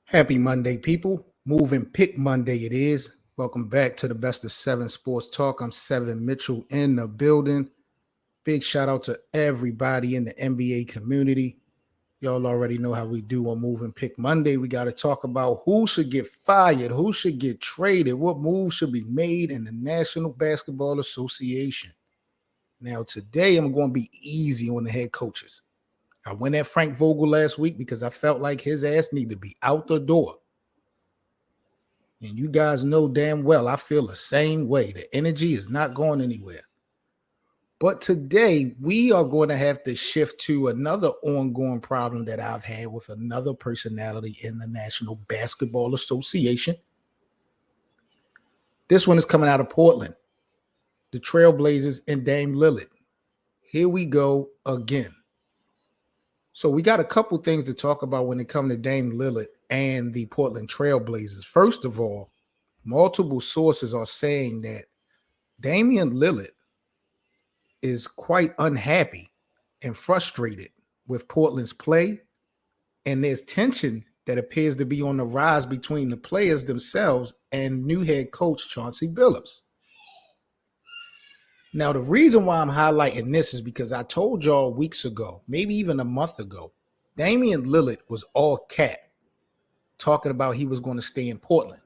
Happy Monday, people. Move and Pick Monday it is. Welcome back to the Best of Seven Sports Talk. I'm Seven Mitchell in the building. Big shout out to everybody in the NBA community. Y'all already know how we do on Move and Pick Monday. We got to talk about who should get fired, who should get traded, what moves should be made in the National Basketball Association. Now, today I'm going to be easy on the head coaches. I went at Frank Vogel last week because I felt like his ass needed to be out the door. And you guys know damn well I feel the same way. The energy is not going anywhere. But today we are going to have to shift to another ongoing problem that I've had with another personality in the National Basketball Association. This one is coming out of Portland. The Trailblazers and Dame Lillard. Here we go again. So we got a couple things to talk about when it comes to Dame Lillard and the Portland Trailblazers. First of all, multiple sources are saying that Damian Lillard is quite unhappy and frustrated with Portland's play, and there's tension that appears to be on the rise between the players themselves and new head coach Chauncey Billups. Now, the reason why I'm highlighting this is because I told y'all weeks ago, maybe even a month ago, Damian Lillard was all cap talking about he was going to stay in Portland.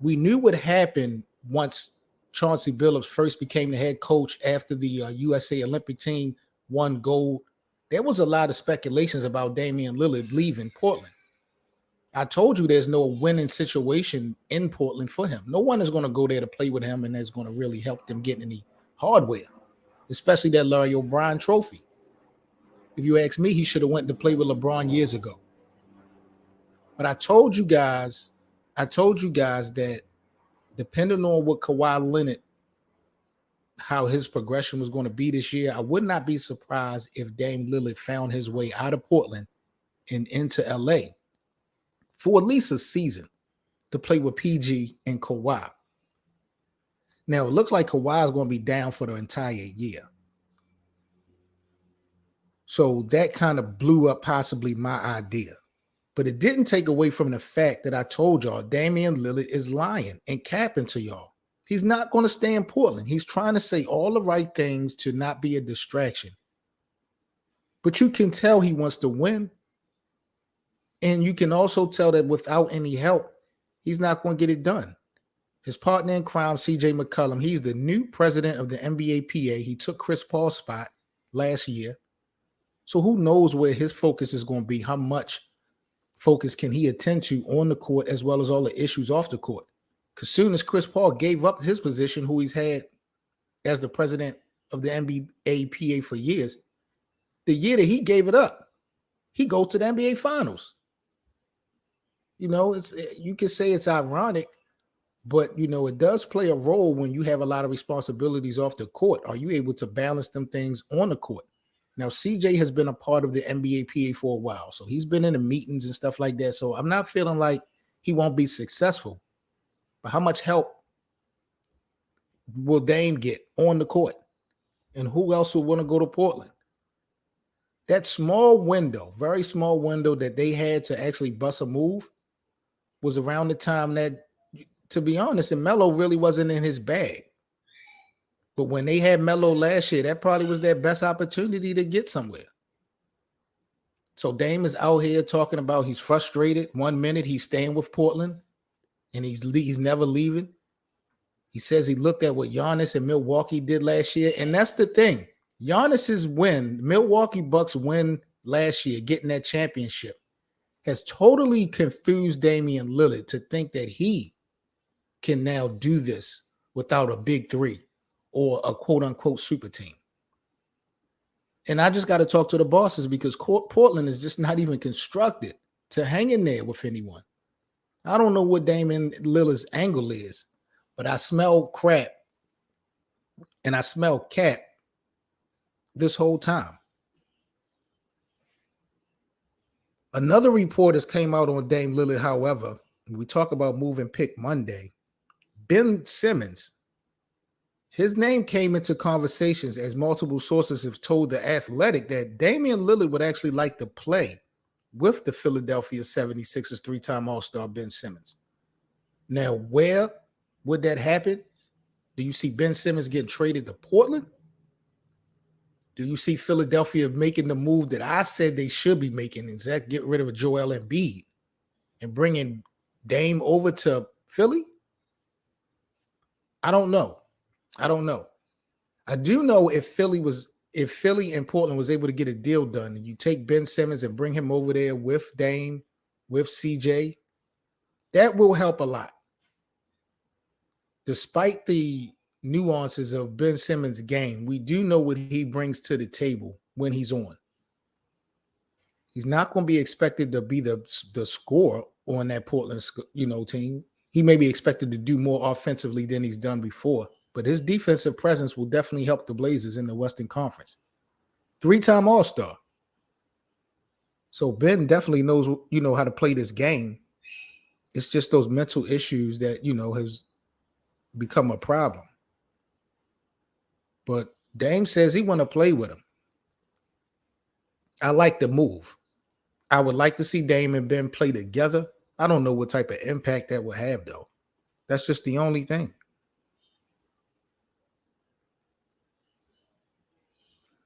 We knew what happened once Chauncey Billups first became the head coach after the USA Olympic team won gold. There was a lot of speculations about Damian Lillard leaving Portland. I told you there's no winning situation in Portland for him. No one is going to go there to play with him and that's going to really help them get any hardware, especially that Larry O'Brien trophy. If you ask me, he should have went to play with LeBron years ago. But I told you guys that depending on what Kawhi Leonard, how his progression was going to be this year, I would not be surprised if Dame Lillard found his way out of Portland and into LA for at least a season to play with PG and Kawhi. Now, it looks like Kawhi is going to be down for the entire year. So that kind of blew up possibly my idea. But it didn't take away from the fact that I told y'all Damian Lillard is lying and capping to y'all. He's not going to stay in Portland. He's trying to say all the right things to not be a distraction. But you can tell he wants to win. And you can also tell that without any help, he's not going to get it done. His partner in crime, CJ McCollum, he's the new president of the NBA PA. He took Chris Paul's spot last year. So who knows where his focus is going to be, how much focus can he attend to on the court as well as all the issues off the court. Because soon as Chris Paul gave up his position, who he's had as the president of the NBA PA for years, the year that he gave it up, he goes to the NBA Finals. You know, you can say it's ironic, but, you know, it does play a role when you have a lot of responsibilities off the court. Are you able to balance them things on the court? Now, CJ has been a part of the NBA PA for a while, so he's been in the meetings and stuff like that. So I'm not feeling like he won't be successful. But how much help will Dame get on the court? And who else would want to go to Portland? That small window, very small window that they had to actually bust a move was around the time that, to be honest, and Melo really wasn't in his bag. But when they had Melo last year, that probably was their best opportunity to get somewhere. So Dame is out here talking about he's frustrated. 1 minute he's staying with Portland, and he's never leaving. He says he looked at what Giannis and Milwaukee did last year, and that's the thing. Giannis's win, Milwaukee Bucks win last year, getting that championship, has totally confused Damian Lillard to think that he can now do this without a big three or a quote-unquote super team. And I just got to talk to the bosses because Portland is just not even constructed to hang in there with anyone. I don't know what Damian Lillard's angle is, but I smell crap and I smell cat this whole time. Another report has came out on Dame Lillard, however, when we talk about Move and Pick Monday, Ben Simmons, his name came into conversations as multiple sources have told The Athletic that Damian Lillard would actually like to play with the Philadelphia 76ers three-time All-Star Ben Simmons. Now, where would that happen? Do you see Ben Simmons getting traded to Portland? Do you see Philadelphia making the move that I said they should be making, exactly get rid of Joel Embiid and bringing Dame over to Philly? I don't know. I do know if Philly and Portland was able to get a deal done, and you take Ben Simmons and bring him over there with Dame, with CJ, that will help a lot. Despite the nuances of Ben Simmons' game, we do know what he brings to the table when he's on. He's not going to be expected to be the scorer on that Portland, team. He may be expected to do more offensively than he's done before, but his defensive presence will definitely help the Blazers in the Western Conference. Three-time All-Star. So Ben definitely knows, how to play this game. It's just those mental issues that, has become a problem. But Dame says he want to play with him. I like the move. I would like to see Dame and Ben play together. I don't know what type of impact that will have, though. That's just the only thing.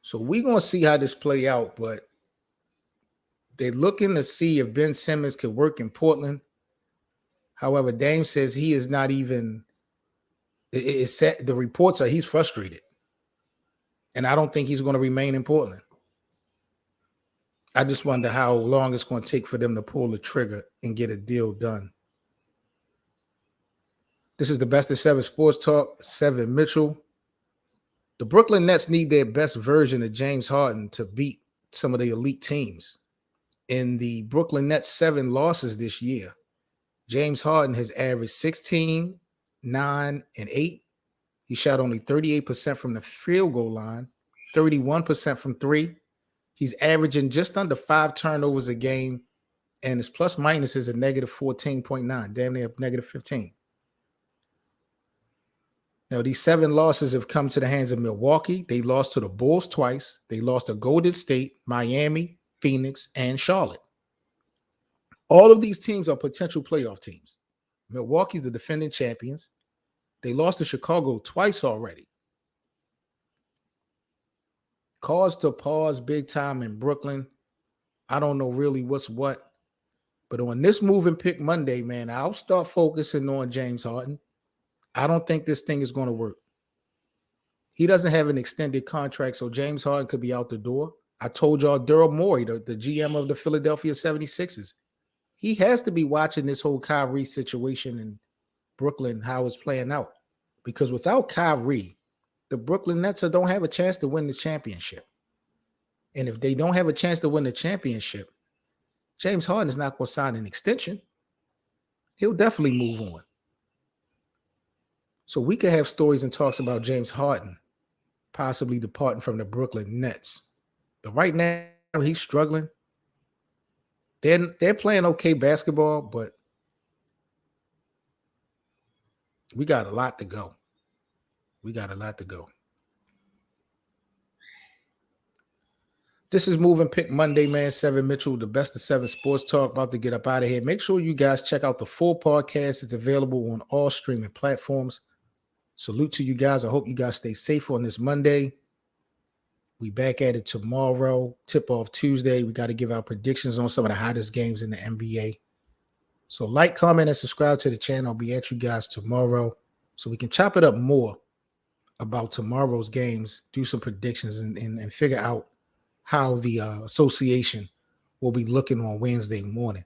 So we're going to see how this play out, but they're looking to see if Ben Simmons can work in Portland. However, Dame says he is not even – the reports are he's frustrated. And I don't think he's going to remain in Portland. I just wonder how long it's going to take for them to pull the trigger and get a deal done. This is the Best of 7 Sports Talk. 7 Mitchell. The Brooklyn Nets need their best version of James Harden to beat some of the elite teams. In the Brooklyn Nets' 7 losses this year, James Harden has averaged 16, 9, and 8. He shot only 38% from the field goal line, 31% from 3. He's averaging just under 5 turnovers a game, and his plus minus is a negative 14.9, damn near negative 15. Now, these 7 losses have come to the hands of Milwaukee. They lost to the Bulls twice. They lost to Golden State, Miami, Phoenix, and Charlotte. All of these teams are potential playoff teams. Milwaukee's the defending champions. They lost to Chicago twice already. Cause to pause big time in Brooklyn. I don't know really what's what. But on this move and pick Monday, man, I'll start focusing on James Harden. I don't think this thing is going to work. He doesn't have an extended contract, so James Harden could be out the door. I told y'all Daryl Morey, the GM of the Philadelphia 76ers, he has to be watching this whole Kyrie situation in Brooklyn, how it's playing out. Because without Kyrie, the Brooklyn Nets don't have a chance to win the championship. And if they don't have a chance to win the championship, James Harden is not going to sign an extension. He'll definitely move on. So we could have stories and talks about James Harden possibly departing from the Brooklyn Nets. But right now, he's struggling. They're playing okay basketball, but we got a lot to go. This is Moving Pick Monday, man. 7 Mitchell, the Best of 7 Sports Talk, about to get up out of here. Make sure you guys check out the full podcast. It's available on all streaming platforms. Salute to you guys. I hope you guys stay safe on this Monday. We back at it tomorrow, tip-off Tuesday. We got to give our predictions on some of the hottest games in the NBA. So like, comment, and subscribe to the channel. I'll be at you guys tomorrow so we can chop it up more about tomorrow's games, do some predictions, and figure out how the association will be looking on Wednesday morning.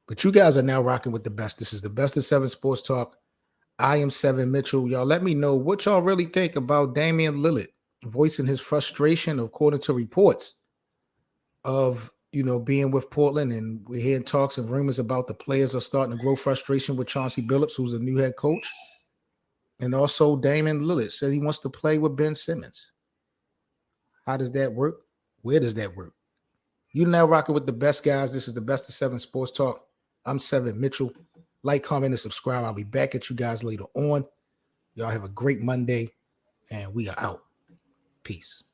But you guys are now rocking with the best. This is the Best of 7 Sports Talk. I am 7 Mitchell. Y'all let me know what y'all really think about Damian Lillard voicing his frustration, according to reports, of being with Portland, and we're hearing talks and rumors about the players are starting to grow frustration with Chauncey Billups, who's the new head coach. And also Damian Lillard said he wants to play with Ben Simmons. How does that work? Where does that work? You're now rocking with the best, guys. This is the Best of 7 Sports Talk. I'm 7 Mitchell. Like, comment, and subscribe. I'll be back at you guys later on. Y'all have a great Monday, and we are out. Peace.